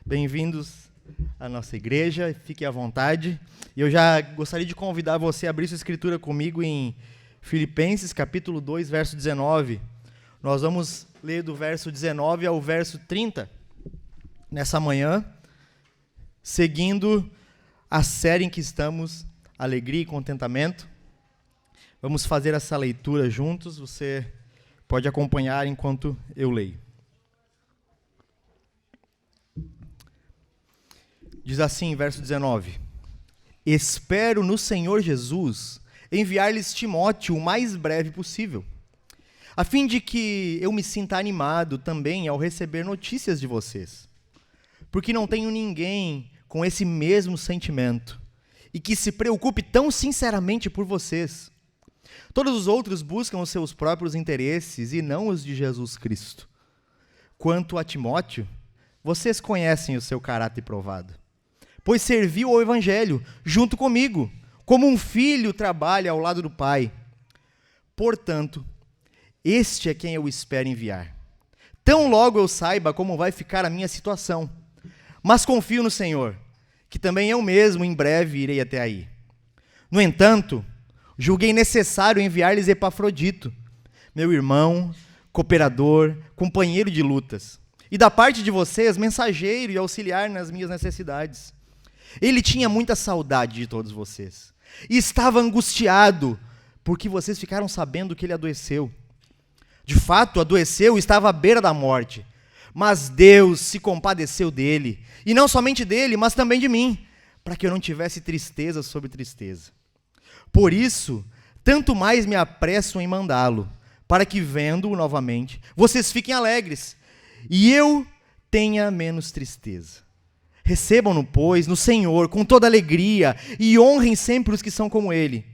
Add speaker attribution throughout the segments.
Speaker 1: Bem-vindos à nossa igreja, fiquem à vontade. E eu já gostaria de convidar você a abrir sua escritura comigo em Filipenses, capítulo 2, verso 19. Nós vamos ler do verso 19 ao verso 30 nessa manhã, seguindo a série em que estamos, Alegria e Contentamento. Vamos fazer essa leitura juntos, você pode acompanhar enquanto eu leio. Diz assim, verso 19: Espero no Senhor Jesus enviar-lhes Timóteo o mais breve possível, a fim de que eu me sinta animado também ao receber notícias de vocês, porque não tenho ninguém com esse mesmo sentimento e que se preocupe tão sinceramente por vocês. Todos os outros buscam os seus próprios interesses e não os de Jesus Cristo. Quanto a Timóteo, vocês conhecem o seu caráter provado, pois serviu ao Evangelho junto comigo, como um filho trabalha ao lado do pai. Portanto, este é quem eu espero enviar. Tão logo eu saiba como vai ficar a minha situação. Mas confio no Senhor, que também eu mesmo em breve irei até aí. No entanto, julguei necessário enviar-lhes Epafrodito, meu irmão, cooperador, companheiro de lutas, e da parte de vocês, mensageiro e auxiliar nas minhas necessidades. Ele tinha muita saudade de todos vocês e estava angustiado porque vocês ficaram sabendo que ele adoeceu. De fato, adoeceu e estava à beira da morte, mas Deus se compadeceu dele, e não somente dele, mas também de mim, para que eu não tivesse tristeza sobre tristeza. Por isso, tanto mais me apresso em mandá-lo, para que, vendo-o novamente, vocês fiquem alegres e eu tenha menos tristeza. Recebam-no, pois, no Senhor, com toda alegria, e honrem sempre os que são como ele.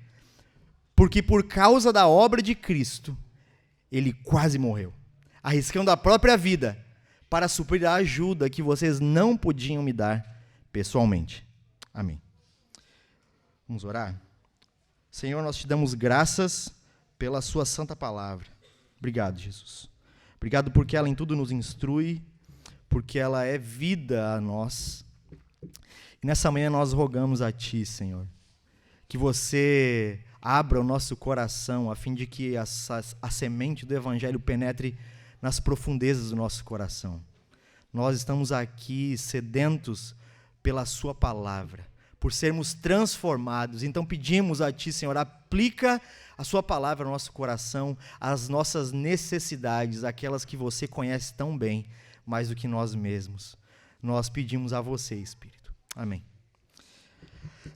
Speaker 1: Porque por causa da obra de Cristo, ele quase morreu, arriscando a própria vida, para suprir a ajuda que vocês não podiam me dar pessoalmente. Amém. Vamos orar? Senhor, nós te damos graças pela sua santa palavra. Obrigado, Jesus. Obrigado porque ela em tudo nos instrui, porque ela é vida a nós. E nessa manhã nós rogamos a Ti, Senhor, que você abra o nosso coração a fim de que a semente do Evangelho penetre nas profundezas do nosso coração. Nós estamos aqui sedentos pela Sua palavra, por sermos transformados. Então pedimos a Ti, Senhor, aplica a Sua palavra no nosso coração, as nossas necessidades, aquelas que você conhece tão bem, mais do que nós mesmos. Nós pedimos a você, Espírito. Amém.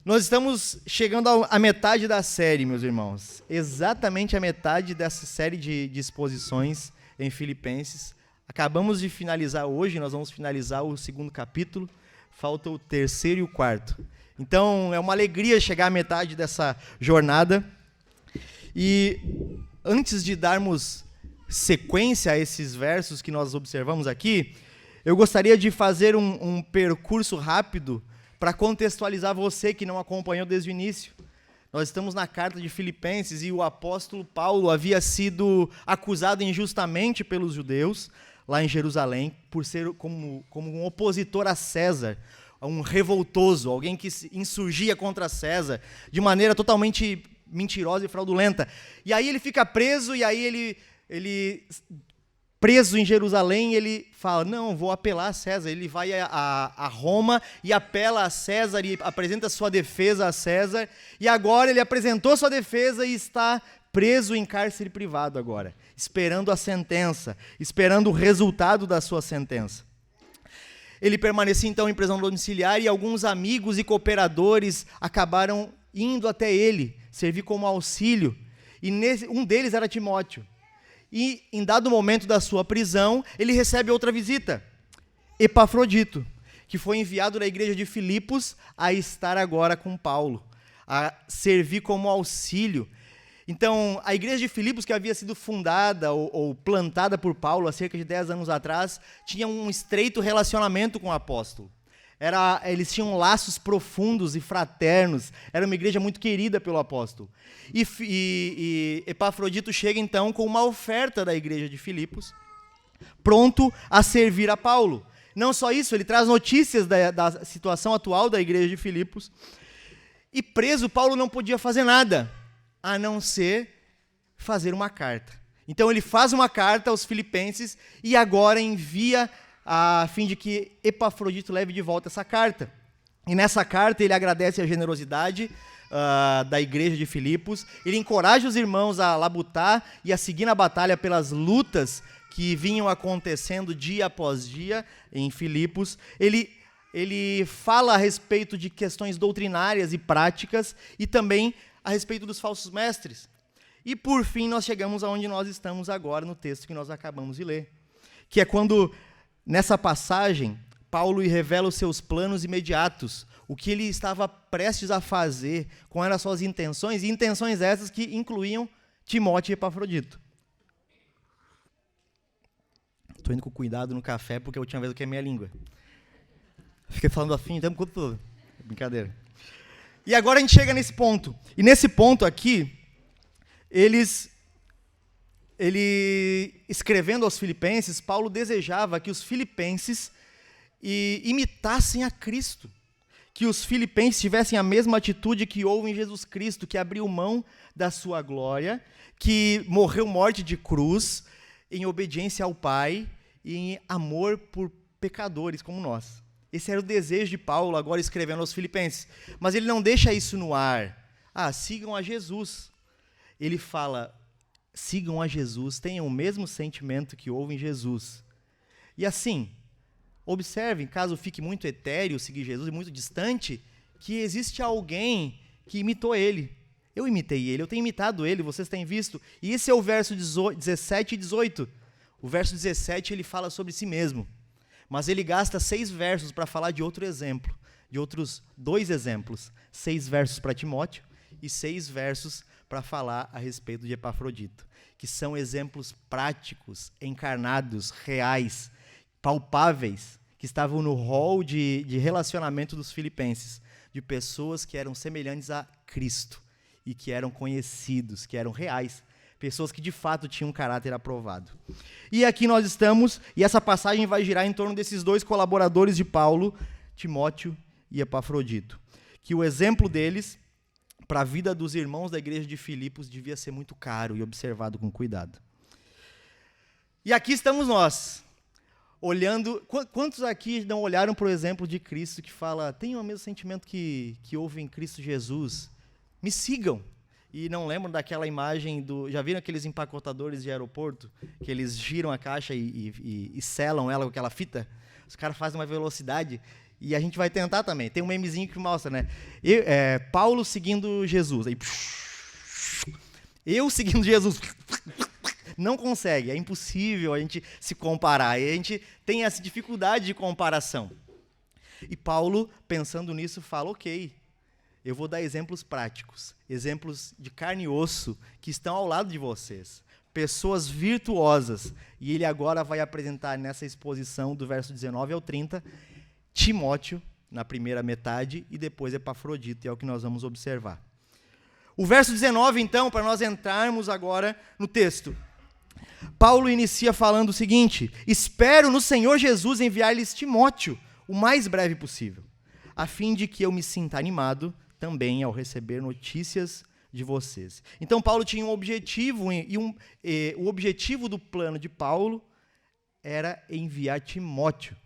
Speaker 1: Nós estamos chegando à metade da série, meus irmãos. Exatamente a metade dessa série de exposições em Filipenses. Acabamos de finalizar hoje, nós vamos finalizar o 2º capítulo. Falta o 3º e o 4º. Então, é uma alegria chegar à metade dessa jornada. E antes de darmos sequência a esses versos que nós observamos aqui, eu gostaria de fazer um percurso rápido para contextualizar você que não acompanhou desde o início. Nós estamos na carta de Filipenses e o apóstolo Paulo havia sido acusado injustamente pelos judeus lá em Jerusalém por ser como um opositor a César, um revoltoso, alguém que se insurgia contra César de maneira totalmente mentirosa e fraudulenta. E aí ele fica preso e aí ele preso em Jerusalém, ele fala, não, vou apelar a César. Ele vai a Roma e apela a César e apresenta sua defesa a César. E agora ele apresentou sua defesa e está preso em cárcere privado agora, esperando a sentença, esperando o resultado da sua sentença. Ele permanecia então em prisão domiciliar e alguns amigos e cooperadores acabaram indo até ele, servir como auxílio. E um deles era Timóteo. E, em dado momento da sua prisão, ele recebe outra visita, Epafrodito, que foi enviado da igreja de Filipos a estar agora com Paulo, a servir como auxílio. Então, a igreja de Filipos, que havia sido fundada ou plantada por Paulo há cerca de 10 anos atrás, tinha um estreito relacionamento com o apóstolo. Eles tinham laços profundos e fraternos, era uma igreja muito querida pelo apóstolo. E Epafrodito chega então com uma oferta da igreja de Filipos, pronto a servir a Paulo. Não só isso, ele traz notícias da situação atual da igreja de Filipos. E preso, Paulo não podia fazer nada, a não ser fazer uma carta. Então ele faz uma carta aos filipenses e agora envia a fim de que Epafrodito leve de volta essa carta. E nessa carta ele agradece a generosidade da igreja de Filipos, ele encoraja os irmãos a labutar e a seguir na batalha pelas lutas que vinham acontecendo dia após dia em Filipos. Ele fala a respeito de questões doutrinárias e práticas e também a respeito dos falsos mestres. E por fim nós chegamos aonde nós estamos agora no texto que nós acabamos de ler, que é quando, nessa passagem, Paulo revela os seus planos imediatos, o que ele estava prestes a fazer, quais eram as suas intenções, e intenções essas que incluíam Timóteo e Epafrodito. Estou indo com cuidado no café, porque a última vez eu queimei a língua. Fiquei falando assim o tempo todo. Brincadeira. E agora a gente chega nesse ponto. E nesse ponto aqui, ele escrevendo aos filipenses, Paulo desejava que os filipenses imitassem a Cristo. Que os filipenses tivessem a mesma atitude que houve em Jesus Cristo, que abriu mão da sua glória, que morreu morte de cruz, em obediência ao Pai e em amor por pecadores como nós. Esse era o desejo de Paulo, agora escrevendo aos filipenses. Mas ele não deixa isso no ar. Sigam a Jesus. Ele fala, sigam a Jesus, tenham o mesmo sentimento que houve em Jesus. E assim, observem, caso fique muito etéreo seguir Jesus e muito distante, que existe alguém que imitou ele. Eu imitei ele, eu tenho imitado ele, vocês têm visto. E esse é o verso 17 e 18. O verso 17 ele fala sobre si mesmo. Mas ele gasta 6 versos para falar de outro exemplo, de outros 2 exemplos. 6 versos para Timóteo e 6 versos para falar a respeito de Epafrodito, que são exemplos práticos, encarnados, reais, palpáveis, que estavam no rol de relacionamento dos filipenses, de pessoas que eram semelhantes a Cristo e que eram conhecidos, que eram reais, pessoas que de fato tinham um caráter aprovado. E aqui nós estamos, e essa passagem vai girar em torno desses 2 colaboradores de Paulo, Timóteo e Epafrodito, que o exemplo deles para a vida dos irmãos da igreja de Filipos devia ser muito caro e observado com cuidado. E aqui estamos nós, olhando. Quantos aqui não olharam para o exemplo de Cristo que fala, tenham o mesmo sentimento que houve em Cristo Jesus, me sigam. E não lembram daquela imagem já viram aqueles empacotadores de aeroporto, que eles giram a caixa e selam ela com aquela fita? Os caras fazem uma velocidade. E a gente vai tentar também. Tem um memezinho que mostra, né? Paulo seguindo Jesus. Aí, eu seguindo Jesus. Não consegue, é impossível a gente se comparar. E a gente tem essa dificuldade de comparação. E Paulo, pensando nisso, fala, ok, eu vou dar exemplos práticos, exemplos de carne e osso que estão ao lado de vocês. Pessoas virtuosas. E ele agora vai apresentar nessa exposição do verso 19 ao 30, Timóteo, na primeira metade, e depois Epafrodito, e é o que nós vamos observar. O verso 19, então, para nós entrarmos agora no texto. Paulo inicia falando o seguinte, espero no Senhor Jesus enviar-lhes Timóteo, o mais breve possível, a fim de que eu me sinta animado também ao receber notícias de vocês. Então, Paulo tinha um objetivo, o objetivo do plano de Paulo era enviar Timóteo.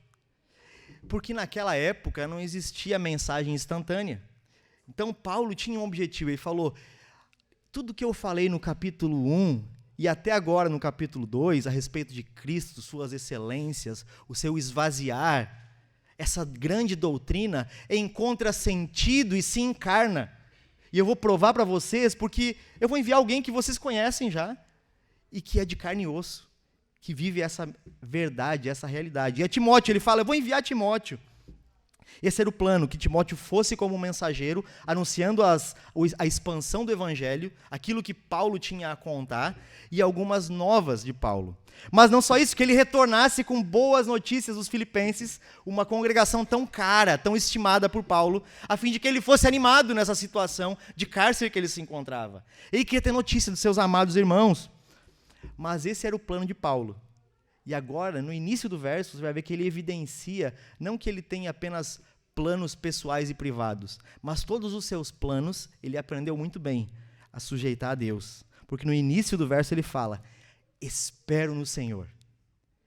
Speaker 1: Porque naquela época não existia mensagem instantânea. Então, Paulo tinha um objetivo. Ele falou, tudo que eu falei no capítulo 1 e até agora no capítulo 2, a respeito de Cristo, suas excelências, o seu esvaziar, essa grande doutrina encontra sentido e se encarna. E eu vou provar para vocês, porque eu vou enviar alguém que vocês conhecem já, e que é de carne e osso, que vive essa verdade, essa realidade. E é Timóteo, ele fala, eu vou enviar Timóteo. Esse era o plano, que Timóteo fosse como mensageiro, anunciando a expansão do evangelho, aquilo que Paulo tinha a contar, e algumas novas de Paulo. Mas não só isso, que ele retornasse com boas notícias dos filipenses, uma congregação tão cara, tão estimada por Paulo, a fim de que ele fosse animado nessa situação de cárcere que ele se encontrava. Ele queria ter notícia dos seus amados irmãos. Mas esse era o plano de Paulo. E agora, no início do verso, você vai ver que ele evidencia, não que ele tenha apenas planos pessoais e privados, mas todos os seus planos, ele aprendeu muito bem a sujeitar a Deus. Porque no início do verso ele fala, espero no Senhor.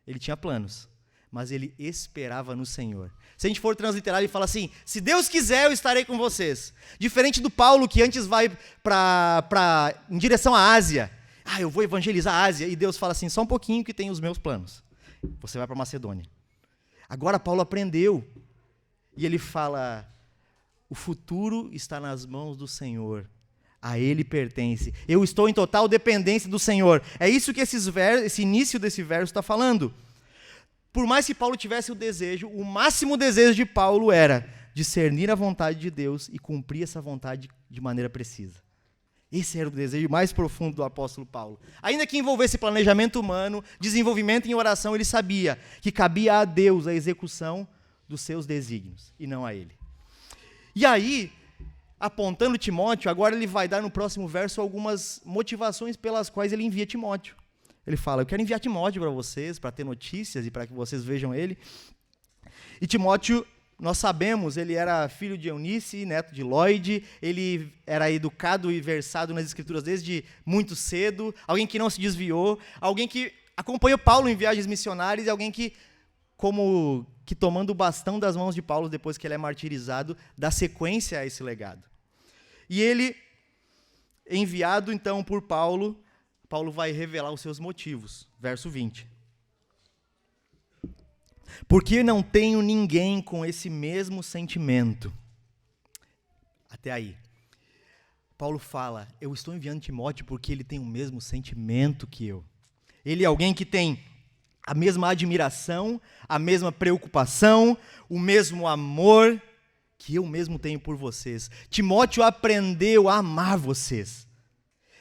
Speaker 1: Ele tinha planos, mas ele esperava no Senhor. Se a gente for transliterar, ele fala assim, se Deus quiser, eu estarei com vocês. Diferente do Paulo, que antes vai em direção à Ásia. Eu vou evangelizar a Ásia. E Deus fala assim, só um pouquinho que tem os meus planos. Você vai para Macedônia. Agora Paulo aprendeu. E ele fala, o futuro está nas mãos do Senhor. A Ele pertence. Eu estou em total dependência do Senhor. É isso que esse início desse verso está falando. Por mais que Paulo tivesse o desejo, o máximo desejo de Paulo era discernir a vontade de Deus e cumprir essa vontade de maneira precisa. Esse era o desejo mais profundo do apóstolo Paulo. Ainda que envolvesse planejamento humano, desenvolvimento em oração, ele sabia que cabia a Deus a execução dos seus desígnios, e não a ele. E aí, apontando Timóteo, agora ele vai dar no próximo verso algumas motivações pelas quais ele envia Timóteo. Ele fala, eu quero enviar Timóteo para vocês, para ter notícias e para que vocês vejam ele. E Timóteo, nós sabemos, ele era filho de Eunice, neto de Lloyd, ele era educado e versado nas escrituras desde muito cedo, alguém que não se desviou, alguém que acompanhou Paulo em viagens missionárias e alguém que tomando o bastão das mãos de Paulo depois que ele é martirizado, dá sequência a esse legado. E ele, enviado então por Paulo, Paulo vai revelar os seus motivos. Verso 20. Porque não tenho ninguém com esse mesmo sentimento. Até aí. Paulo fala, eu estou enviando Timóteo porque ele tem o mesmo sentimento que eu. Ele é alguém que tem a mesma admiração, a mesma preocupação, o mesmo amor que eu mesmo tenho por vocês. Timóteo aprendeu a amar vocês.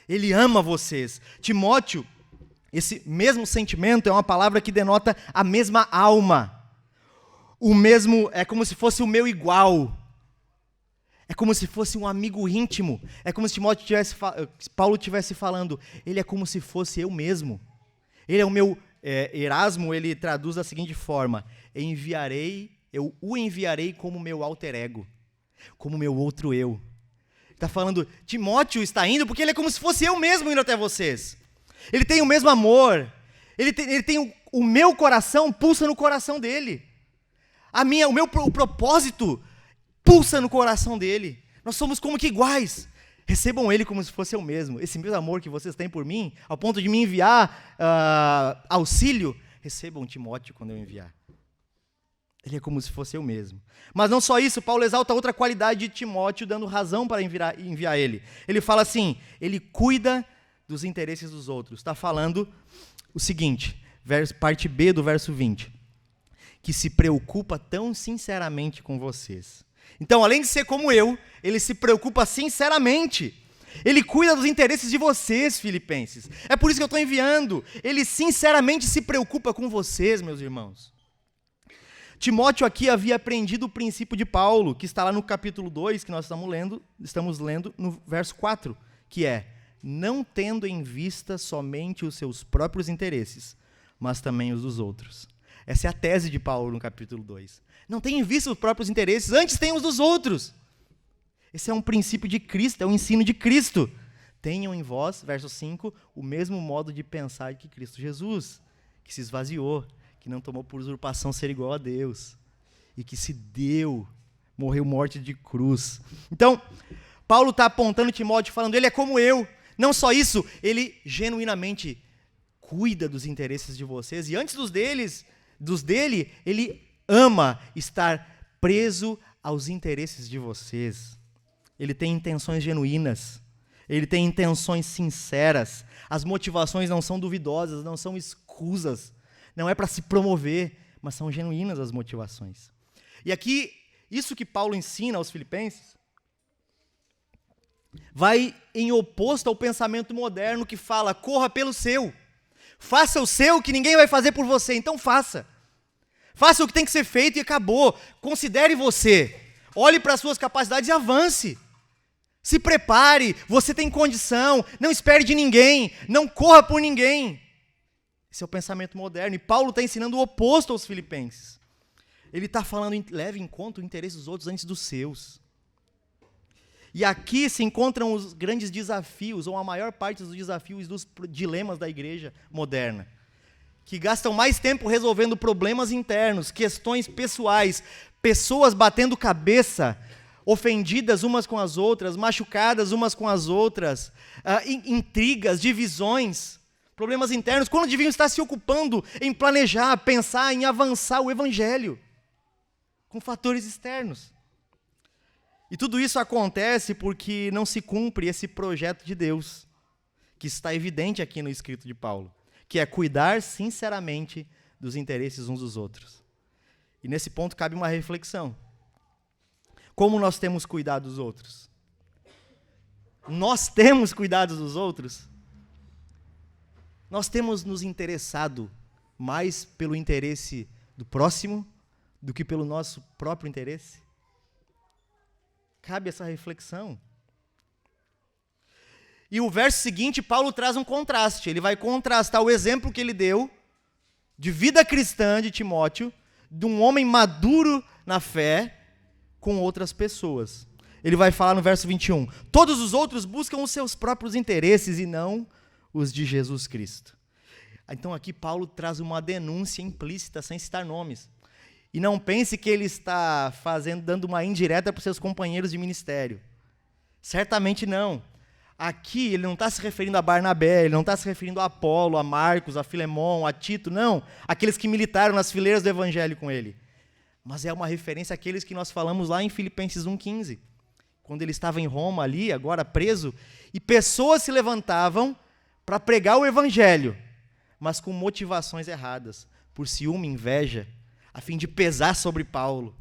Speaker 1: Ele ama vocês. Timóteo, esse mesmo sentimento é uma palavra que denota a mesma alma. O mesmo, é como se fosse o meu igual. É como se fosse um amigo íntimo. É como se Paulo estivesse falando, ele é como se fosse eu mesmo. Ele é o meu Erasmo, ele traduz da seguinte forma, eu o enviarei como meu alter ego, como meu outro eu. Está falando, Timóteo está indo porque ele é como se fosse eu mesmo indo até vocês. Ele tem o mesmo amor, ele tem o meu coração, pulsa no coração dele. O propósito pulsa no coração dele. Nós somos como que iguais. Recebam ele como se fosse eu mesmo. Esse mesmo amor que vocês têm por mim, ao ponto de me enviar auxílio, recebam Timóteo quando eu enviar. Ele é como se fosse eu mesmo. Mas não só isso, Paulo exalta outra qualidade de Timóteo, dando razão para enviar ele. Ele fala assim, ele cuida dos interesses dos outros. Está falando o seguinte, parte B do verso 20, que se preocupa tão sinceramente com vocês. Então, além de ser como eu, ele se preocupa sinceramente. Ele cuida dos interesses de vocês, filipenses. É por isso que eu estou enviando. Ele sinceramente se preocupa com vocês, meus irmãos. Timóteo aqui havia aprendido o princípio de Paulo, que está lá no capítulo 2, que nós estamos lendo no verso 4, que é, não tendo em vista somente os seus próprios interesses, mas também os dos outros. Essa é a tese de Paulo no capítulo 2. Não tem em vista os próprios interesses, antes tem os dos outros. Esse é um princípio de Cristo, é um ensino de Cristo. Tenham em vós, verso 5, o mesmo modo de pensar que Cristo Jesus, que se esvaziou, que não tomou por usurpação ser igual a Deus, e que se deu, morreu morte de cruz. Então, Paulo está apontando Timóteo, falando, ele é como eu. Não só isso, ele genuinamente cuida dos interesses de vocês, e antes dos dele, ele ama estar preso aos interesses de vocês. Ele tem intenções genuínas, ele tem intenções sinceras, as motivações não são duvidosas, não são escusas, não é para se promover, mas são genuínas as motivações. E aqui, isso que Paulo ensina aos filipenses, vai em oposto ao pensamento moderno que fala, corra pelo seu, faça o seu que ninguém vai fazer por você, então faça. Faça o que tem que ser feito e acabou. Considere você, olhe para as suas capacidades e avance. Se prepare, você tem condição, não espere de ninguém, não corra por ninguém. Esse é o pensamento moderno. E Paulo está ensinando o oposto aos filipenses. Ele está falando, leve em conta o interesse dos outros antes dos seus. E aqui se encontram os grandes desafios, ou a maior parte dos desafios dos dilemas da igreja moderna, que gastam mais tempo resolvendo problemas internos, questões pessoais, pessoas batendo cabeça, ofendidas umas com as outras, machucadas umas com as outras, intrigas, divisões, problemas internos, quando deviam estar se ocupando em planejar, pensar, em avançar o evangelho, com fatores externos. E tudo isso acontece porque não se cumpre esse projeto de Deus, que está evidente aqui no escrito de Paulo, que é cuidar sinceramente dos interesses uns dos outros. E nesse ponto cabe uma reflexão. Como nós temos cuidado dos outros? Nós temos cuidado dos outros? Nós temos nos interessado mais pelo interesse do próximo do que pelo nosso próprio interesse? Cabe essa reflexão. E o verso seguinte, Paulo traz um contraste. Ele vai contrastar o exemplo que ele deu de vida cristã de Timóteo, de um homem maduro na fé, com outras pessoas. Ele vai falar no verso 21, todos os outros buscam os seus próprios interesses e não os de Jesus Cristo. Então aqui Paulo traz uma denúncia implícita, sem citar nomes. E não pense que ele está dando uma indireta para os seus companheiros de ministério. Certamente não. Aqui ele não está se referindo a Barnabé, ele não está se referindo a Apolo, a Marcos, a Filemon, a Tito, não. Aqueles que militaram nas fileiras do evangelho com ele. Mas é uma referência àqueles que nós falamos lá em Filipenses 1,15. Quando ele estava em Roma ali, agora preso, e pessoas se levantavam para pregar o evangelho, mas com motivações erradas, por ciúme, inveja, a fim de pesar sobre Paulo.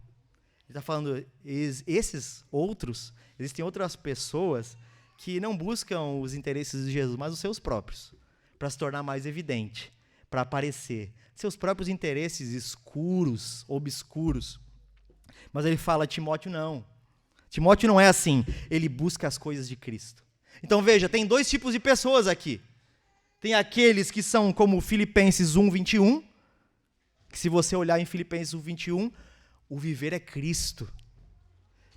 Speaker 1: Ele está falando, esses outros, existem outras pessoas que não buscam os interesses de Jesus, mas os seus próprios, para se tornar mais evidente, para aparecer. Seus próprios interesses escuros, obscuros. Mas ele fala, Timóteo não. Timóteo não é assim, ele busca as coisas de Cristo. Então veja, tem dois tipos de pessoas aqui. Tem aqueles que são como Filipenses 1:21, que se você olhar em Filipenses 1:21, o viver é Cristo.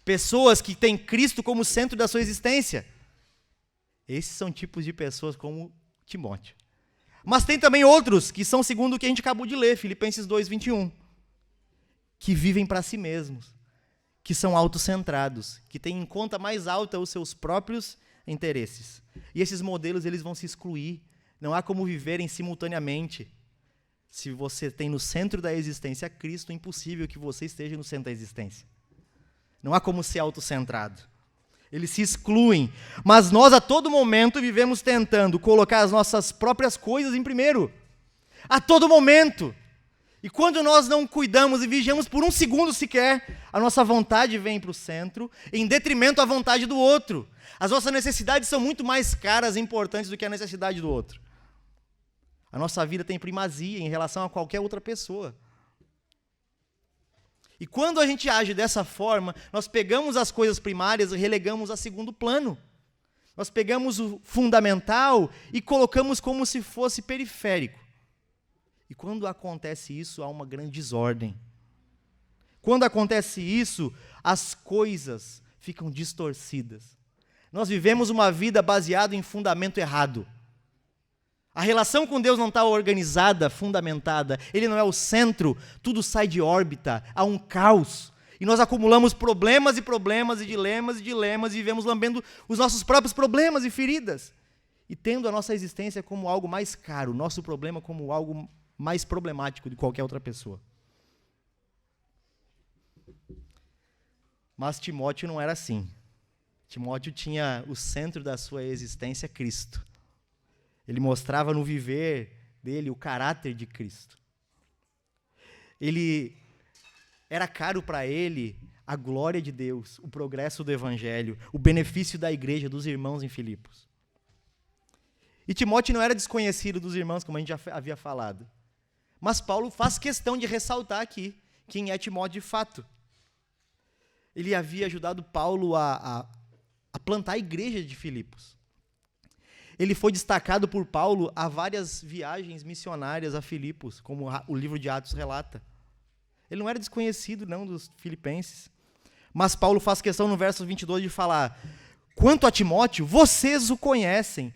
Speaker 1: Pessoas que têm Cristo como centro da sua existência. Esses são tipos de pessoas como Timóteo. Mas tem também outros que são segundo o que a gente acabou de ler, Filipenses 2:21, que vivem para si mesmos, que são autocentrados, que têm em conta mais alta os seus próprios interesses. E esses modelos eles vão se excluir. Não há como viverem simultaneamente. Se você tem no centro da existência Cristo, é impossível que você esteja no centro da existência. Não há como ser autocentrado. Eles se excluem. Mas nós, a todo momento, vivemos tentando colocar as nossas próprias coisas em primeiro. A todo momento. E quando nós não cuidamos e vigiamos por um segundo sequer, a nossa vontade vem para o centro, em detrimento à vontade do outro. As nossas necessidades são muito mais caras e importantes do que a necessidade do outro. A nossa vida tem primazia em relação a qualquer outra pessoa. E quando a gente age dessa forma, nós pegamos as coisas primárias e relegamos a segundo plano. Nós pegamos o fundamental e colocamos como se fosse periférico. E quando acontece isso, há uma grande desordem. Quando acontece isso, as coisas ficam distorcidas. Nós vivemos uma vida baseada em fundamento errado. A relação com Deus não está organizada, fundamentada. Ele não é o centro, tudo sai de órbita, há um caos. E nós acumulamos problemas e problemas e dilemas e vivemos lambendo os nossos próprios problemas e feridas. E tendo a nossa existência como algo mais caro, o nosso problema como algo mais problemático de qualquer outra pessoa. Mas Timóteo não era assim. Timóteo tinha o centro da sua existência Cristo. Ele mostrava no viver dele o caráter de Cristo. Era caro para ele a glória de Deus, o progresso do evangelho, o benefício da igreja, dos irmãos em Filipos. E Timóteo não era desconhecido dos irmãos, como a gente já havia falado. Mas Paulo faz questão de ressaltar aqui quem é Timóteo de fato. Ele havia ajudado Paulo a plantar a igreja de Filipos. ele foi destacado por Paulo a várias viagens missionárias a Filipos, como o livro de Atos relata. Ele não era desconhecido, não, dos filipenses. Mas Paulo faz questão no verso 22 de falar: quanto a Timóteo, vocês o conhecem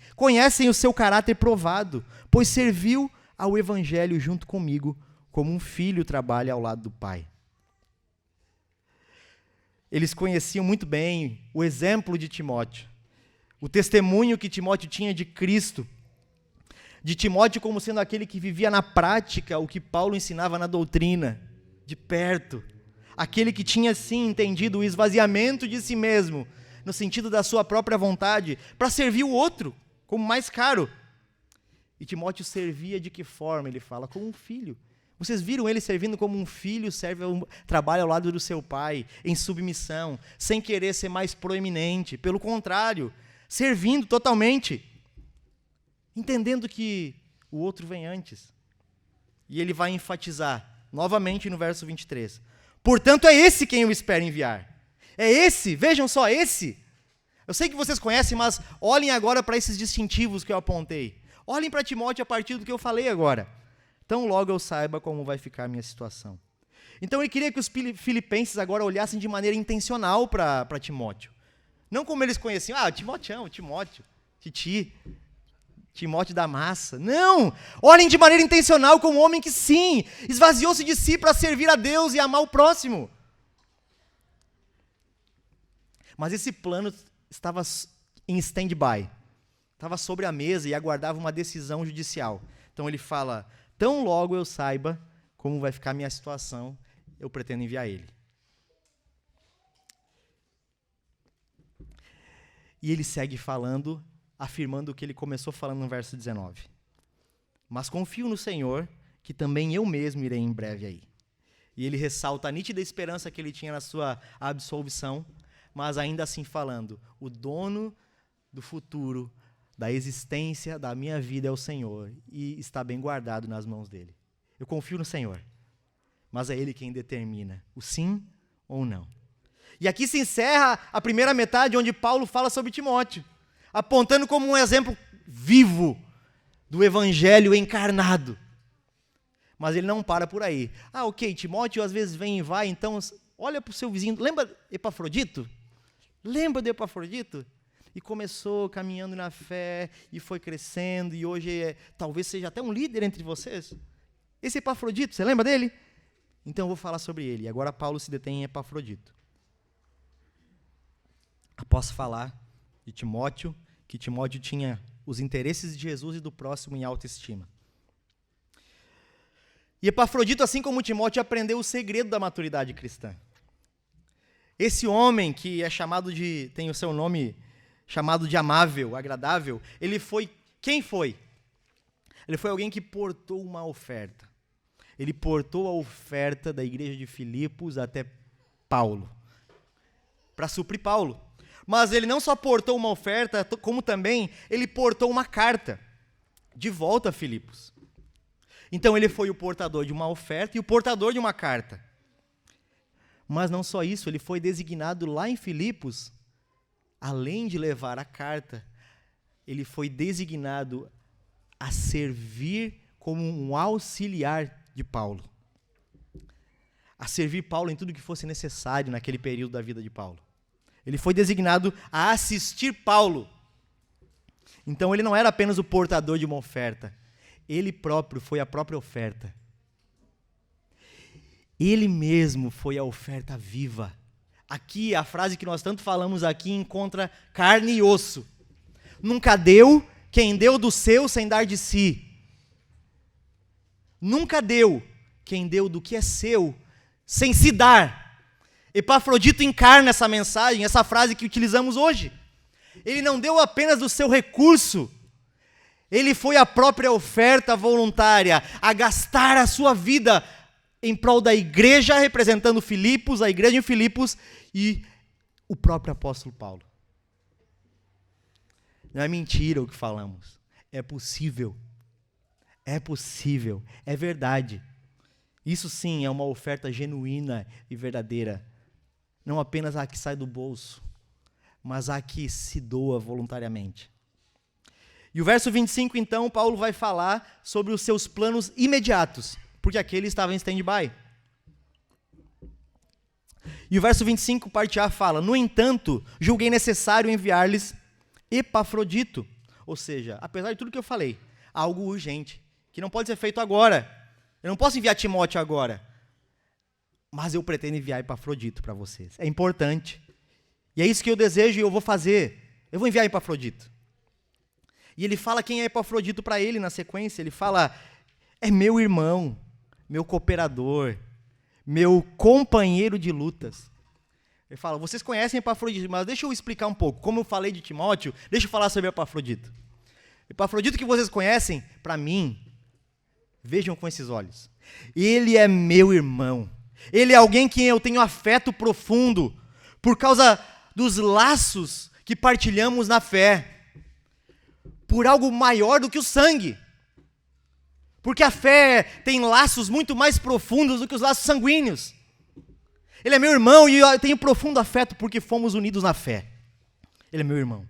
Speaker 1: o seu caráter provado, pois serviu ao evangelho junto comigo, como um filho trabalha ao lado do pai. Eles conheciam muito bem o exemplo de Timóteo, o testemunho que Timóteo tinha de Cristo, de Timóteo como sendo aquele que vivia na prática o que Paulo ensinava na doutrina, de perto, aquele que tinha sim entendido o esvaziamento de si mesmo, no sentido da sua própria vontade, para servir o outro, como mais caro. E Timóteo servia de que forma? Ele fala, como um filho. Vocês viram ele servindo como um filho, trabalha ao lado do seu pai, em submissão, sem querer ser mais proeminente, pelo contrário, servindo totalmente, entendendo que o outro vem antes. E ele vai enfatizar, novamente no verso 23, portanto é esse quem eu espero enviar. É esse, vejam só, esse. Eu sei que vocês conhecem, mas olhem agora para esses distintivos que eu apontei. Olhem para Timóteo a partir do que eu falei agora. Tão logo eu saiba como vai ficar a minha situação. Então ele queria que os filipenses agora olhassem de maneira intencional para Timóteo. Não como eles conheciam, Timóteo, Titi, Timóteo da massa. Não! Olhem de maneira intencional como um homem que sim, esvaziou-se de si para servir a Deus e amar o próximo. Mas esse plano estava em stand-by, estava sobre a mesa e aguardava uma decisão judicial. Então ele fala, tão logo eu saiba como vai ficar a minha situação, eu pretendo enviar ele. E ele segue falando, afirmando o que ele começou falando no verso 19. Mas confio no Senhor, que também eu mesmo irei em breve aí. E ele ressalta a nítida esperança que ele tinha na sua absolvição, mas ainda assim falando, o dono do futuro, da existência da minha vida é o Senhor, e está bem guardado nas mãos dele. Eu confio no Senhor, mas é ele quem determina o sim ou não. E aqui se encerra a primeira metade, onde Paulo fala sobre Timóteo, apontando como um exemplo vivo do evangelho encarnado. Mas ele não para por aí. Ok, Timóteo às vezes vem e vai, então olha para o seu vizinho, lembra Epafrodito? Lembra de Epafrodito? E começou caminhando na fé, e foi crescendo, e hoje talvez seja até um líder entre vocês. Esse Epafrodito, você lembra dele? Então eu vou falar sobre ele. E agora Paulo se detém em Epafrodito. Após falar de Timóteo, que Timóteo tinha os interesses de Jesus e do próximo em alta estima. E Epafrodito, assim como Timóteo, aprendeu o segredo da maturidade cristã. Esse homem que é tem o seu nome chamado de amável, agradável, ele foi, quem foi? Ele foi alguém que portou uma oferta. Ele portou a oferta da igreja de Filipos até Paulo, para suprir Paulo. Mas ele não só portou uma oferta, como também ele portou uma carta de volta a Filipos. Então ele foi o portador de uma oferta e o portador de uma carta. Mas não só isso, ele foi designado lá em Filipos, além de levar a carta, ele foi designado a servir como um auxiliar de Paulo. A servir Paulo em tudo que fosse necessário naquele período da vida de Paulo. Ele foi designado a assistir Paulo. Então ele não era apenas o portador de uma oferta, ele próprio foi a própria oferta. Ele mesmo foi a oferta viva. Aqui, a frase que nós tanto falamos aqui encontra carne e osso. Nunca deu quem deu do seu sem dar de si. Nunca deu quem deu do que é seu sem se dar. Epafrodito encarna essa mensagem, essa frase que utilizamos hoje. Ele não deu apenas do seu recurso, ele foi a própria oferta voluntária, a gastar a sua vida em prol da igreja, representando Filipos, a igreja em Filipos e o próprio apóstolo Paulo. Não é mentira o que falamos, é possível, é verdade. Isso sim é uma oferta genuína e verdadeira, não apenas a que sai do bolso, mas a que se doa voluntariamente. E o verso 25, então, Paulo vai falar sobre os seus planos imediatos, porque aquele estava em stand-by. E o verso 25, parte A, fala: no entanto, julguei necessário enviar-lhes Epafrodito. Ou seja, apesar de tudo que eu falei, algo urgente, que não pode ser feito agora. Eu não posso enviar Timóteo agora. Mas eu pretendo enviar Epafrodito para vocês. É importante. E é isso que eu desejo e eu vou fazer. Eu vou enviar Epafrodito. E ele fala quem é Epafrodito para ele na sequência. Ele fala: é meu irmão, meu cooperador, meu companheiro de lutas. Ele fala: vocês conhecem Epafrodito, mas deixa eu explicar um pouco. Como eu falei de Timóteo, deixa eu falar sobre Epafrodito. Epafrodito que vocês conhecem, para mim, vejam com esses olhos. Ele é meu irmão. Ele é alguém que eu tenho afeto profundo por causa dos laços que partilhamos na fé. Por algo maior do que o sangue. Porque a fé tem laços muito mais profundos do que os laços sanguíneos. Ele é meu irmão e eu tenho profundo afeto porque fomos unidos na fé. Ele é meu irmão.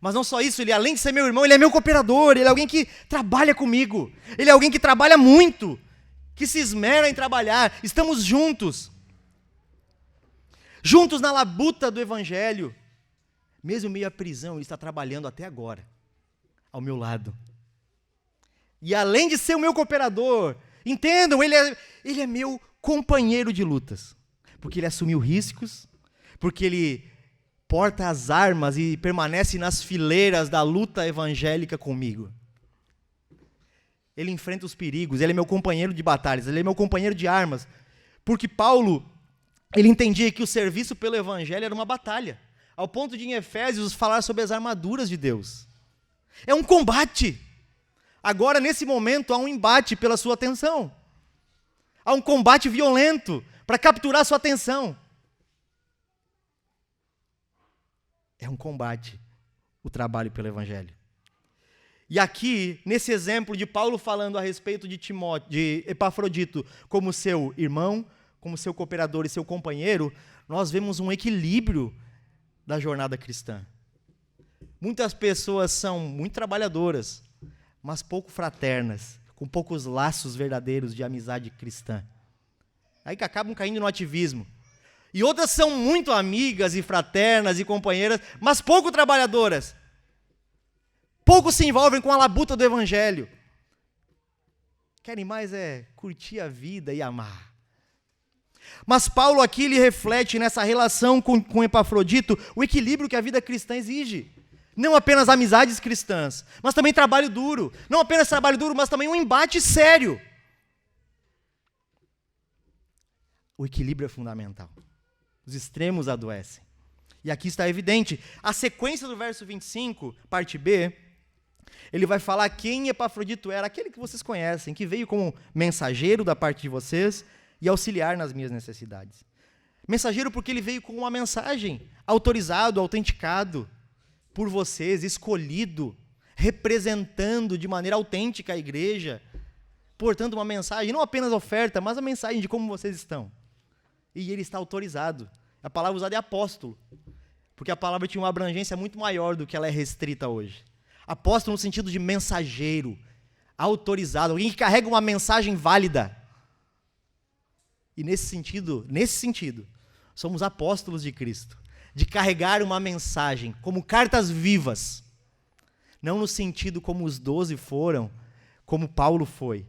Speaker 1: Mas não só isso, ele além de ser meu irmão, ele é meu cooperador, ele é alguém que trabalha comigo. Ele é alguém que trabalha muito, que se esmera em trabalhar. Estamos juntos. Juntos na labuta do evangelho. Mesmo meio à prisão, ele está trabalhando até agora, ao meu lado. E além de ser o meu cooperador, entendam, ele é meu companheiro de lutas. Porque ele assumiu riscos, porque ele porta as armas e permanece nas fileiras da luta evangélica comigo. Ele enfrenta os perigos, ele é meu companheiro de batalhas, ele é meu companheiro de armas. Porque Paulo, ele entendia que o serviço pelo evangelho era uma batalha. Ao ponto de, em Efésios, falar sobre as armaduras de Deus. É um combate. Agora, nesse momento, há um embate pela sua atenção. Há um combate violento para capturar sua atenção. É um combate, o trabalho pelo evangelho. E aqui, nesse exemplo de Paulo falando a respeito de Timóteo, de Epafrodito, como seu irmão, como seu cooperador e seu companheiro, nós vemos um equilíbrio da jornada cristã. Muitas pessoas são muito trabalhadoras, mas pouco fraternas, com poucos laços verdadeiros de amizade cristã. Aí que acabam caindo no ativismo. E outras são muito amigas e fraternas e companheiras, mas pouco trabalhadoras. Pouco se envolvem com a labuta do evangelho. Querem mais curtir a vida e amar. Mas Paulo aqui ele reflete nessa relação com Epafrodito o equilíbrio que a vida cristã exige. Não apenas amizades cristãs, mas também trabalho duro. Não apenas trabalho duro, mas também um embate sério. O equilíbrio é fundamental. Os extremos adoecem. E aqui está evidente. A sequência do verso 25, parte B, ele vai falar quem Epafrodito era, aquele que vocês conhecem, que veio como mensageiro da parte de vocês e auxiliar nas minhas necessidades. Mensageiro porque ele veio com uma mensagem, autorizado, autenticado por vocês, escolhido, representando de maneira autêntica a igreja, portando uma mensagem, não apenas oferta, mas a mensagem de como vocês estão. E ele está autorizado. A palavra usada é apóstolo, porque a palavra tinha uma abrangência muito maior do que ela é restrita hoje. Apóstolo no sentido de mensageiro, autorizado, alguém que carrega uma mensagem válida. E nesse sentido, somos apóstolos de Cristo, de carregar uma mensagem como cartas vivas, não no sentido como os 12 foram, como Paulo foi.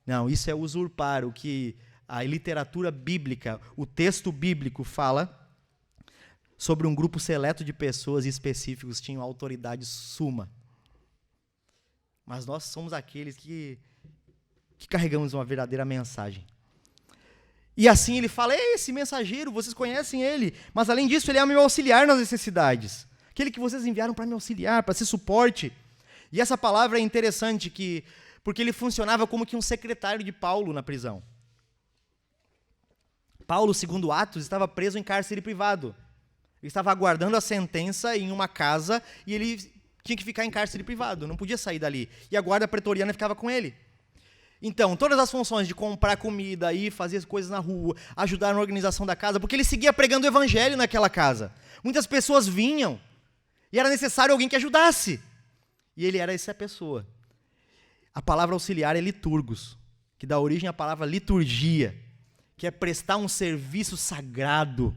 Speaker 1: Não, isso é usurpar o que a literatura bíblica, o texto bíblico fala sobre um grupo seleto de pessoas específicos que tinham autoridade suma. Mas nós somos aqueles que carregamos uma verdadeira mensagem. E assim ele fala, esse mensageiro, vocês conhecem ele, mas além disso ele é o meu auxiliar nas necessidades. Aquele que vocês enviaram para me auxiliar, para ser suporte. E essa palavra é interessante, porque ele funcionava como que um secretário de Paulo na prisão. Paulo, segundo Atos, estava preso em cárcere privado. Ele estava aguardando a sentença em uma casa e ele tinha que ficar em cárcere privado, não podia sair dali. E a guarda pretoriana ficava com ele. Então, todas as funções de comprar comida, ir fazer as coisas na rua, ajudar na organização da casa, porque ele seguia pregando o evangelho naquela casa. Muitas pessoas vinham e era necessário alguém que ajudasse. E ele era essa pessoa. A palavra auxiliar é liturgos, que dá origem à palavra liturgia, que é prestar um serviço sagrado,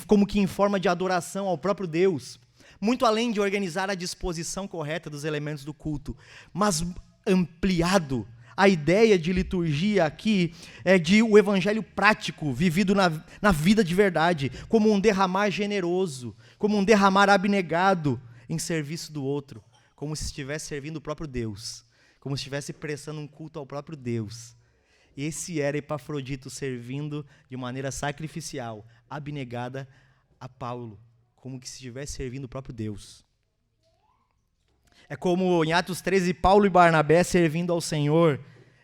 Speaker 1: como que em forma de adoração ao próprio Deus, muito além de organizar a disposição correta dos elementos do culto, mas ampliado. A ideia de liturgia aqui é de o evangelho prático, vivido na vida de verdade, como um derramar generoso, como um derramar abnegado em serviço do outro, como se estivesse servindo o próprio Deus, como se estivesse prestando um culto ao próprio Deus. Esse era Epafrodito servindo de maneira sacrificial, abnegada a Paulo, como que se estivesse servindo o próprio Deus. É como em Atos 13, Paulo e Barnabé servindo ao Senhor,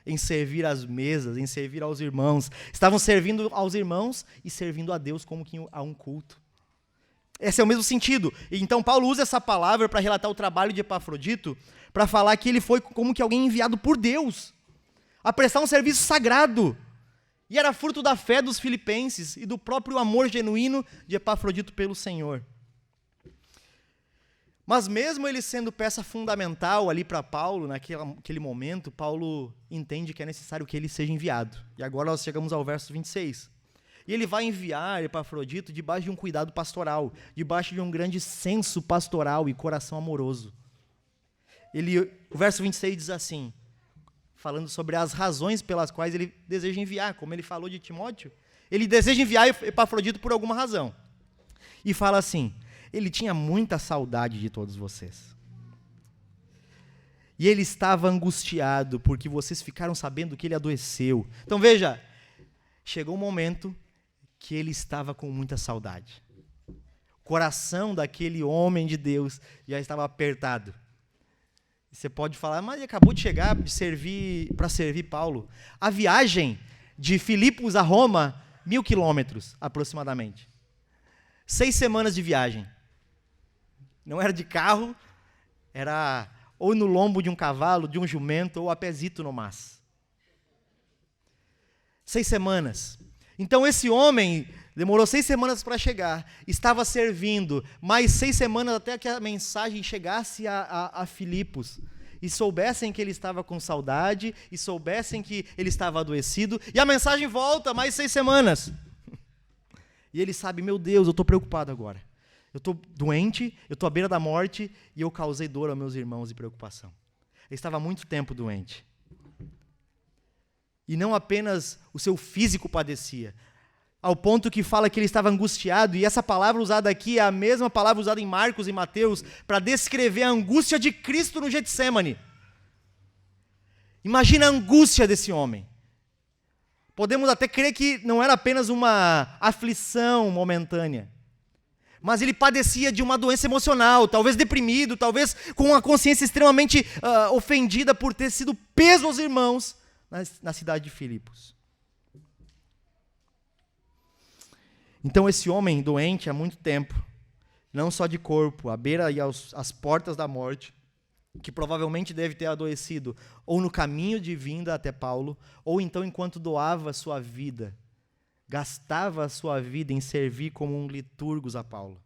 Speaker 1: em servir às mesas, em servir aos irmãos. Estavam servindo aos irmãos e servindo a Deus como que a um culto. Esse é o mesmo sentido. Então Paulo usa essa palavra para relatar o trabalho de Epafrodito, para falar que ele foi como que alguém enviado por Deus, a prestar um serviço sagrado. E era fruto da fé dos filipenses e do próprio amor genuíno de Epafrodito pelo Senhor. Mas mesmo ele sendo peça fundamental ali para Paulo, naquele momento, Paulo entende que é necessário que ele seja enviado. E agora nós chegamos ao verso 26. E ele vai enviar Epafrodito debaixo de um cuidado pastoral, debaixo de um grande senso pastoral e coração amoroso. O verso 26 diz assim, falando sobre as razões pelas quais ele deseja enviar, como ele falou de Timóteo, ele deseja enviar Epafrodito por alguma razão. E fala assim, ele tinha muita saudade de todos vocês. E ele estava angustiado porque vocês ficaram sabendo que ele adoeceu. Então veja, chegou um momento que ele estava com muita saudade. O coração daquele homem de Deus já estava apertado. Você pode falar, mas ele acabou de chegar para servir Paulo. A viagem de Filipos a Roma, 1.000 quilômetros aproximadamente. 6 semanas de viagem. Não era de carro, era ou no lombo de um cavalo, de um jumento, ou a pezito no mas. 6 semanas. Então esse homem demorou 6 semanas para chegar, estava servindo, mais 6 semanas até que a mensagem chegasse a Filipos, e soubessem que ele estava com saudade, e soubessem que ele estava adoecido, e a mensagem volta, mais 6 semanas. E ele sabe, meu Deus, eu estou preocupado agora. Eu estou doente, eu estou à beira da morte, e eu causei dor aos meus irmãos e preocupação. Ele estava há muito tempo doente. E não apenas o seu físico padecia, ao ponto que fala que ele estava angustiado, e essa palavra usada aqui é a mesma palavra usada em Marcos e Mateus para descrever a angústia de Cristo no Getsêmani. Imagina a angústia desse homem. Podemos até crer que não era apenas uma aflição momentânea, mas ele padecia de uma doença emocional, talvez deprimido, talvez com a consciência extremamente ofendida por ter sido peso aos irmãos na cidade de Filipos. Então esse homem doente há muito tempo, não só de corpo, à beira e às portas da morte, que provavelmente deve ter adoecido ou no caminho de vinda até Paulo, ou então enquanto doava a sua vida, gastava a sua vida em servir como um liturgos a Paulo.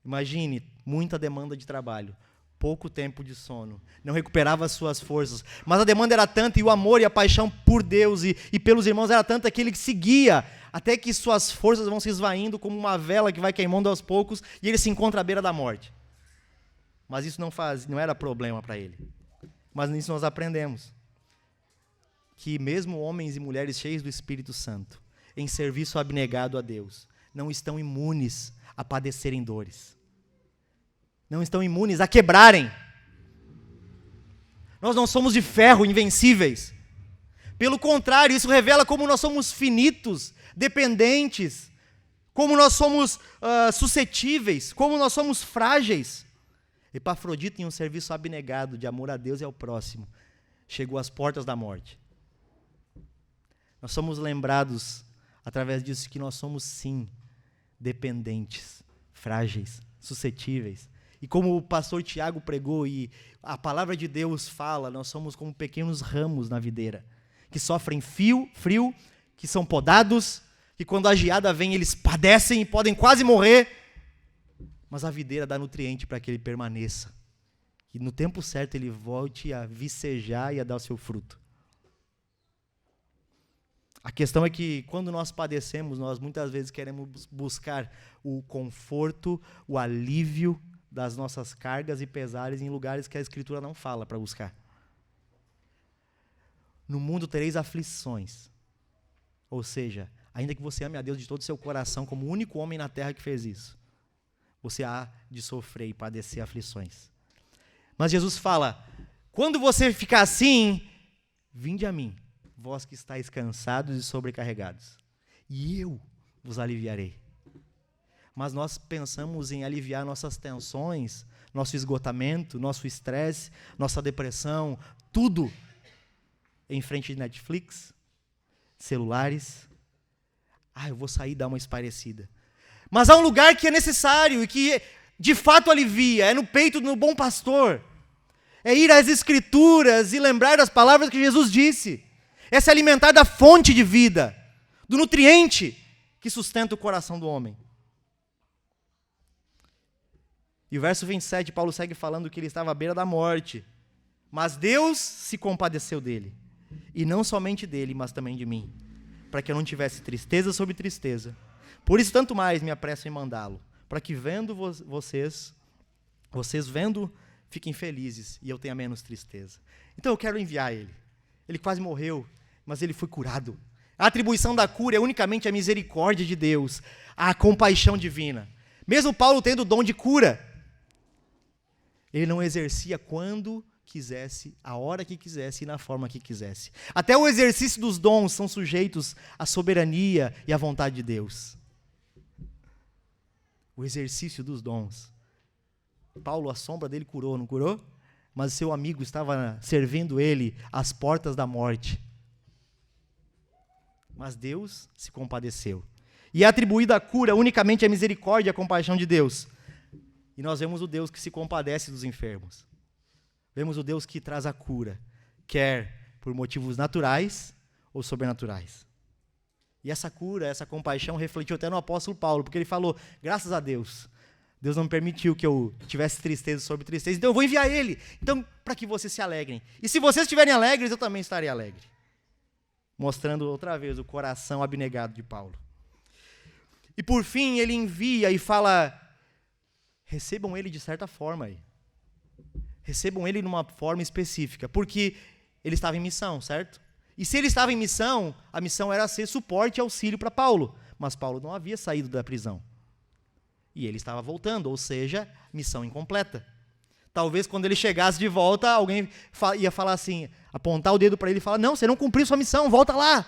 Speaker 1: Imagine, muita demanda de trabalho, pouco tempo de sono, não recuperava as suas forças, mas a demanda era tanta e o amor e a paixão por Deus e pelos irmãos era tanta que ele seguia, até que suas forças vão se esvaindo como uma vela que vai queimando aos poucos e ele se encontra à beira da morte. Mas isso não era problema para ele. Mas nisso nós aprendemos que mesmo homens e mulheres cheios do Espírito Santo, em serviço abnegado a Deus, não estão imunes a padecerem dores. Não estão imunes a quebrarem. Nós não somos de ferro, invencíveis. Pelo contrário, isso revela como nós somos finitos, dependentes, como nós somos suscetíveis, como nós somos frágeis. Epafrodito, em um serviço abnegado de amor a Deus e ao próximo, chegou às portas da morte. Nós somos lembrados, através disso, que nós somos, sim, dependentes, frágeis, suscetíveis. E como o pastor Tiago pregou e a palavra de Deus fala, nós somos como pequenos ramos na videira, que sofrem frio, que são podados, que quando a geada vem eles padecem e podem quase morrer, mas a videira dá nutriente para que ele permaneça. E no tempo certo ele volte a vicejar e a dar o seu fruto. A questão é que quando nós padecemos, nós muitas vezes queremos buscar o conforto, o alívio das nossas cargas e pesares em lugares que a Escritura não fala para buscar. No mundo tereis aflições. Ou seja, ainda que você ame a Deus de todo o seu coração, como o único homem na terra que fez isso, você há de sofrer e padecer aflições. Mas Jesus fala, quando você ficar assim, vinde a mim, vós que estáis cansados e sobrecarregados, e eu vos aliviarei. Mas nós pensamos em aliviar nossas tensões, nosso esgotamento, nosso estresse, nossa depressão, tudo em frente de Netflix, celulares. Eu vou sair e dar uma espairecida. Mas há um lugar que é necessário e que de fato alivia, é no peito do bom pastor. É ir às Escrituras e lembrar das palavras que Jesus disse. É se alimentar da fonte de vida, do nutriente que sustenta o coração do homem. E o verso 27, Paulo segue falando que ele estava à beira da morte. Mas Deus se compadeceu dele. E não somente dele, mas também de mim. Para que eu não tivesse tristeza sobre tristeza. Por isso, tanto mais me apresso em mandá-lo. Para que vendo vocês vendo, fiquem felizes e eu tenha menos tristeza. Então eu quero enviar ele. Ele quase morreu, mas ele foi curado. A atribuição da cura é unicamente a misericórdia de Deus, a compaixão divina. Mesmo Paulo tendo o dom de cura, ele não exercia quando quisesse, a hora que quisesse e na forma que quisesse. Até o exercício dos dons são sujeitos à soberania e à vontade de Deus. O exercício dos dons. Paulo, a sombra dele curou, não curou? Mas seu amigo estava servindo ele às portas da morte. Mas Deus se compadeceu. E é atribuída a cura unicamente à misericórdia e à compaixão de Deus. E nós vemos o Deus que se compadece dos enfermos. Vemos o Deus que traz a cura, quer por motivos naturais ou sobrenaturais. E essa cura, essa compaixão refletiu até no apóstolo Paulo, porque ele falou, graças a Deus, Deus não permitiu que eu tivesse tristeza sobre tristeza, então eu vou enviar ele, então para que vocês se alegrem. E se vocês estiverem alegres, eu também estarei alegre. Mostrando outra vez o coração abnegado de Paulo. E por fim, ele envia e fala, recebam ele de certa forma aí. Recebam ele numa forma específica, porque ele estava em missão, certo? E se ele estava em missão, a missão era ser suporte e auxílio para Paulo. Mas Paulo não havia saído da prisão. E ele estava voltando, ou seja, missão incompleta. Talvez quando ele chegasse de volta, alguém ia falar assim, apontar o dedo para ele e falar, não, você não cumpriu sua missão, volta lá.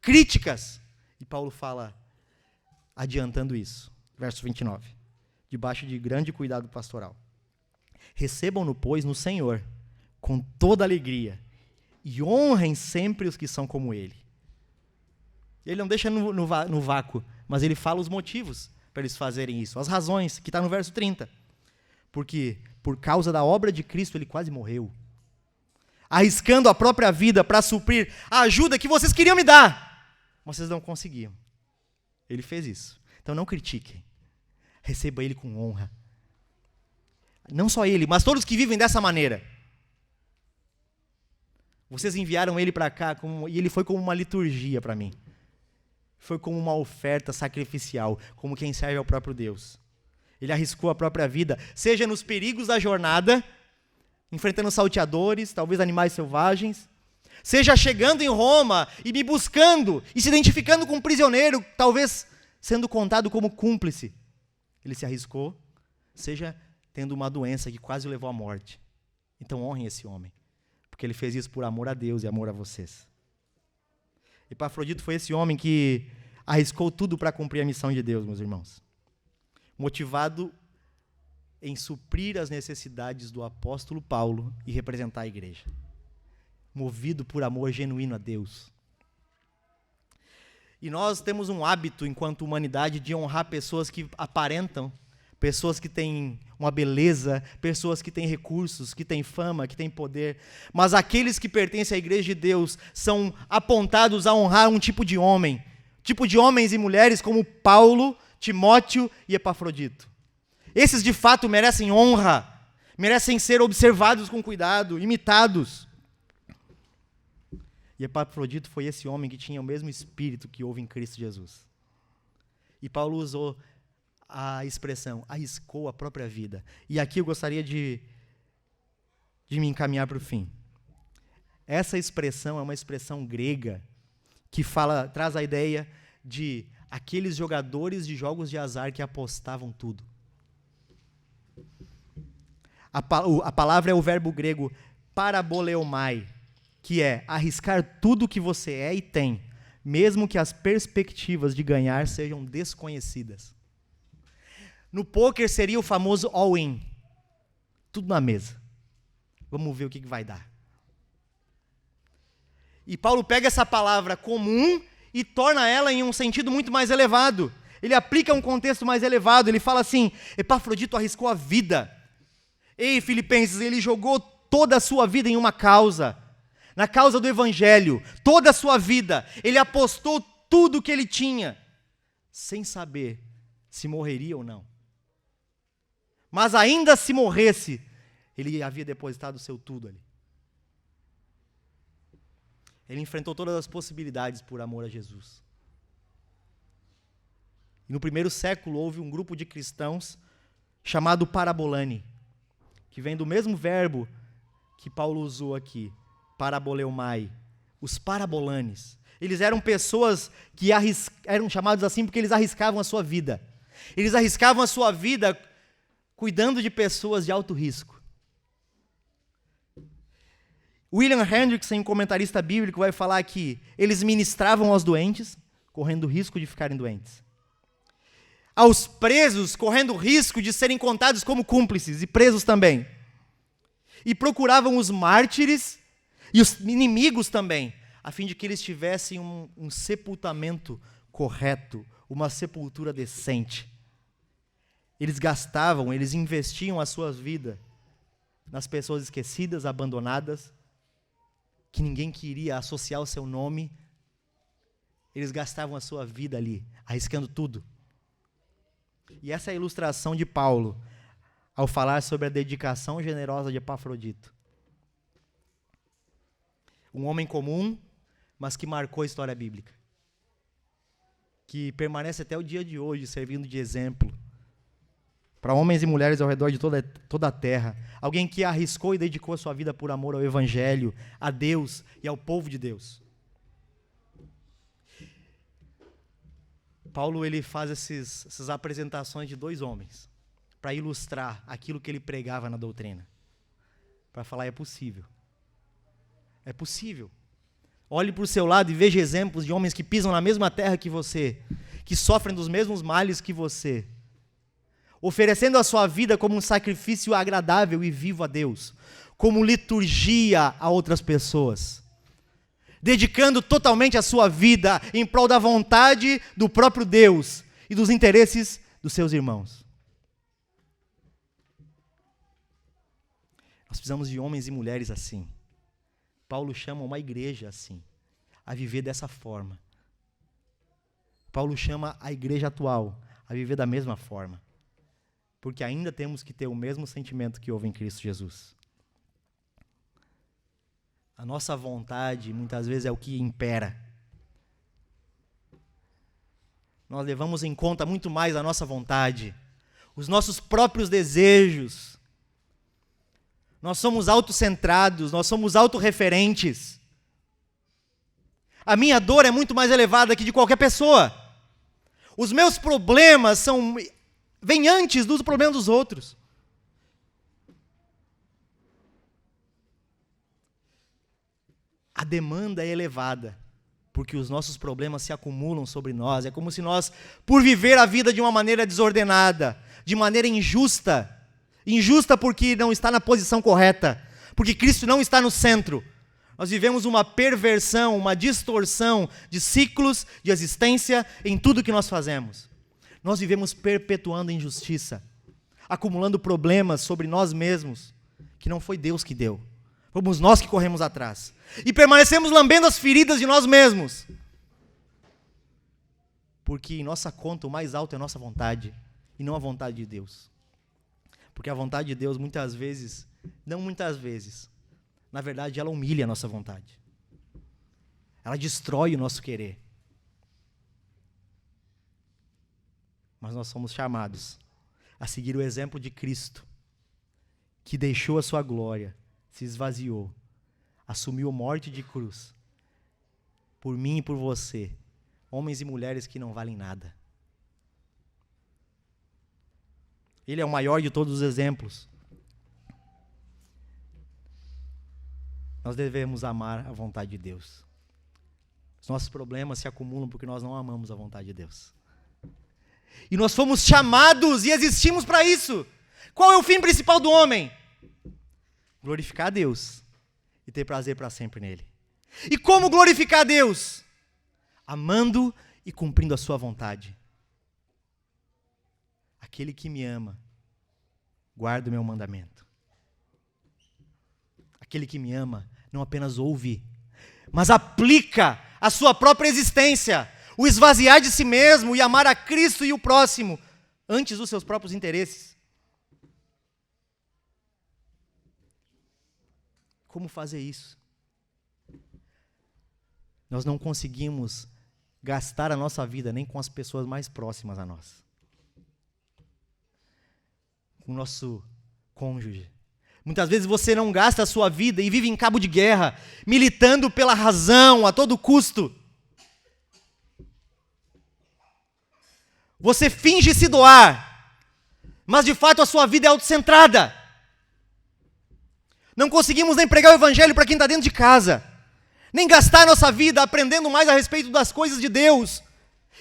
Speaker 1: Críticas. E Paulo fala, adiantando isso, verso 29, debaixo de grande cuidado pastoral. Recebam-no, pois, no Senhor, com toda alegria, e honrem sempre os que são como ele. Ele não deixa no vácuo, mas ele fala os motivos para eles fazerem isso, as razões, que está no verso 30. Porque, por causa da obra de Cristo, ele quase morreu, arriscando a própria vida para suprir a ajuda que vocês queriam me dar, mas vocês não conseguiam. Ele fez isso. Então não critiquem, receba ele com honra. Não só ele, mas todos que vivem dessa maneira. Vocês enviaram ele para cá, e ele foi como uma liturgia para mim. Foi como uma oferta sacrificial, como quem serve ao próprio Deus. Ele arriscou a própria vida, seja nos perigos da jornada, enfrentando salteadores, talvez animais selvagens, seja chegando em Roma e me buscando, e se identificando com um prisioneiro, talvez sendo contado como cúmplice. Ele se arriscou, seja tendo uma doença que quase o levou à morte. Então honrem esse homem, porque ele fez isso por amor a Deus e amor a vocês. Epafrodito foi esse homem que arriscou tudo para cumprir a missão de Deus, meus irmãos. Motivado em suprir as necessidades do apóstolo Paulo e representar a igreja. Movido por amor genuíno a Deus. E nós temos um hábito, enquanto humanidade, de honrar pessoas que aparentam, pessoas que têm uma beleza, pessoas que têm recursos, que têm fama, que têm poder. Mas aqueles que pertencem à igreja de Deus são apontados a honrar um tipo de homem. Tipo de homens e mulheres como Paulo, Timóteo e Epafrodito. Esses de fato merecem honra, merecem ser observados com cuidado, imitados. E Epafrodito foi esse homem que tinha o mesmo espírito que houve em Cristo Jesus. E Paulo usou a expressão, arriscou a própria vida. E aqui eu gostaria de me encaminhar para o fim. Essa expressão é uma expressão grega que traz a ideia de aqueles jogadores de jogos de azar que apostavam tudo. A palavra é o verbo grego paraboleomai, que é arriscar tudo que você é e tem, mesmo que as perspectivas de ganhar sejam desconhecidas. No pôquer seria o famoso all-in. Tudo na mesa. Vamos ver o que vai dar. E Paulo pega essa palavra comum e torna ela em um sentido muito mais elevado. Ele aplica um contexto mais elevado. Ele fala assim, Epafrodito arriscou a vida. Ei, Filipenses, ele jogou toda a sua vida em uma causa. Na causa do evangelho. Toda a sua vida. Ele apostou tudo que ele tinha. Sem saber se morreria ou não. Mas ainda se morresse, ele havia depositado o seu tudo ali. Ele enfrentou todas as possibilidades por amor a Jesus. E no primeiro século houve um grupo de cristãos chamado parabolani, que vem do mesmo verbo que Paulo usou aqui, paraboleomai, os parabolanes. Eles eram pessoas que eram chamados assim porque eles arriscavam a sua vida. Eles arriscavam a sua vida cuidando de pessoas de alto risco. William Hendrickson, um comentarista bíblico, vai falar que eles ministravam aos doentes, correndo o risco de ficarem doentes. Aos presos, correndo o risco de serem contados como cúmplices, e presos também. E procuravam os mártires e os inimigos também, a fim de que eles tivessem um sepultamento correto, uma sepultura decente. Eles investiam a sua vida nas pessoas esquecidas, abandonadas, que ninguém queria associar o seu nome. Eles gastavam a sua vida ali, arriscando tudo. E essa é a ilustração de Paulo, ao falar sobre a dedicação generosa de Epafrodito. Um homem comum, mas que marcou a história bíblica. Que permanece até o dia de hoje, servindo de exemplo para homens e mulheres ao redor de toda a terra. Alguém que arriscou e dedicou a sua vida por amor ao Evangelho, a Deus e ao povo de Deus. Paulo ele faz essas apresentações de dois homens para ilustrar aquilo que ele pregava na doutrina. Para falar, é possível. É possível. Olhe para o seu lado e veja exemplos de homens que pisam na mesma terra que você, que sofrem dos mesmos males que você, oferecendo a sua vida como um sacrifício agradável e vivo a Deus, como liturgia a outras pessoas, dedicando totalmente a sua vida em prol da vontade do próprio Deus e dos interesses dos seus irmãos. Nós precisamos de homens e mulheres assim. Paulo chama uma igreja assim, a viver dessa forma. Paulo chama a igreja atual a viver da mesma forma. Porque ainda temos que ter o mesmo sentimento que houve em Cristo Jesus. A nossa vontade, muitas vezes, é o que impera. Nós levamos em conta muito mais a nossa vontade, os nossos próprios desejos. Nós somos autocentrados, nós somos autorreferentes. A minha dor é muito mais elevada que de qualquer pessoa. Os meus problemas vêm antes dos problemas dos outros. A demanda é elevada, porque os nossos problemas se acumulam sobre nós. É como se nós, por viver a vida de uma maneira desordenada, de maneira injusta porque não está na posição correta, porque Cristo não está no centro, nós vivemos uma perversão, uma distorção de ciclos de existência em tudo que nós fazemos. Nós vivemos perpetuando a injustiça, acumulando problemas sobre nós mesmos, que não foi Deus que deu. Fomos nós que corremos atrás. E permanecemos lambendo as feridas de nós mesmos. Porque em nossa conta o mais alto é a nossa vontade, e não a vontade de Deus. Porque a vontade de Deus, muitas vezes, não muitas vezes, na verdade, ela humilha a nossa vontade. Ela destrói o nosso querer. Mas nós somos chamados a seguir o exemplo de Cristo, que deixou a sua glória, se esvaziou, assumiu a morte de cruz, por mim e por você, homens e mulheres que não valem nada. Ele é o maior de todos os exemplos. Nós devemos amar a vontade de Deus. Os nossos problemas se acumulam porque nós não amamos a vontade de Deus. E nós fomos chamados e existimos para isso. Qual é o fim principal do homem? Glorificar a Deus e ter prazer para sempre nele. E como glorificar a Deus? Amando e cumprindo a sua vontade. Aquele que me ama, guarda o meu mandamento. Aquele que me ama não apenas ouve, mas aplica a sua própria existência, o esvaziar de si mesmo e amar a Cristo e o próximo antes dos seus próprios interesses. Como fazer isso? Nós não conseguimos gastar a nossa vida nem com as pessoas mais próximas a nós. Com o nosso cônjuge. Muitas vezes você não gasta a sua vida e vive em cabo de guerra, militando pela razão a todo custo. Você finge se doar, mas de fato a sua vida é autocentrada. Não conseguimos nem pregar o evangelho para quem está dentro de casa, nem gastar a nossa vida aprendendo mais a respeito das coisas de Deus,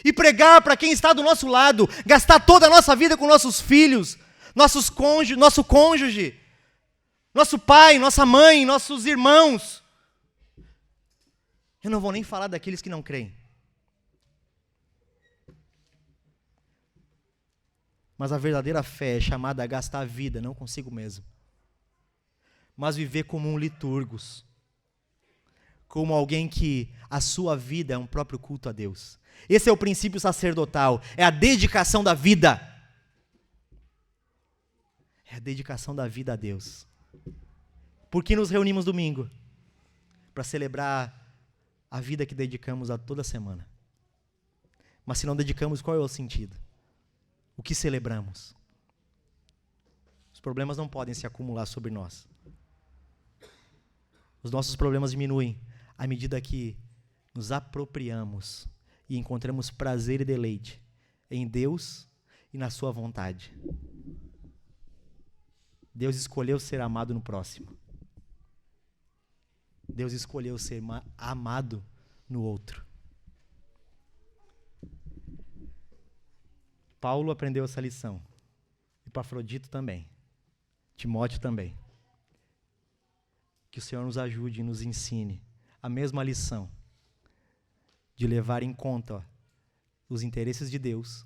Speaker 1: e pregar para quem está do nosso lado, gastar toda a nossa vida com nossos filhos, nosso cônjuge, nosso pai, nossa mãe, nossos irmãos. Eu não vou nem falar daqueles que não creem. Mas a verdadeira fé é chamada a gastar a vida, não consigo mesmo, mas viver como um liturgos, como alguém que a sua vida é um próprio culto a Deus. Esse é o princípio sacerdotal, é a dedicação da vida. É a dedicação da vida a Deus. Por que nos reunimos domingo? Para celebrar a vida que dedicamos a toda semana. Mas se não dedicamos, qual é o sentido? O que celebramos? Os problemas não podem se acumular sobre nós. Os nossos problemas diminuem à medida que nos apropriamos e encontramos prazer e deleite em Deus e na sua vontade. Deus escolheu ser amado no próximo. Deus escolheu ser amado no outro. Paulo aprendeu essa lição. Epafrodito também. Timóteo também. Que o Senhor nos ajude e nos ensine a mesma lição de levar em conta os interesses de Deus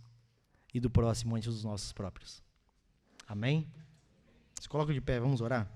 Speaker 1: e do próximo antes dos nossos próprios. Amém? Se coloca de pé, vamos orar?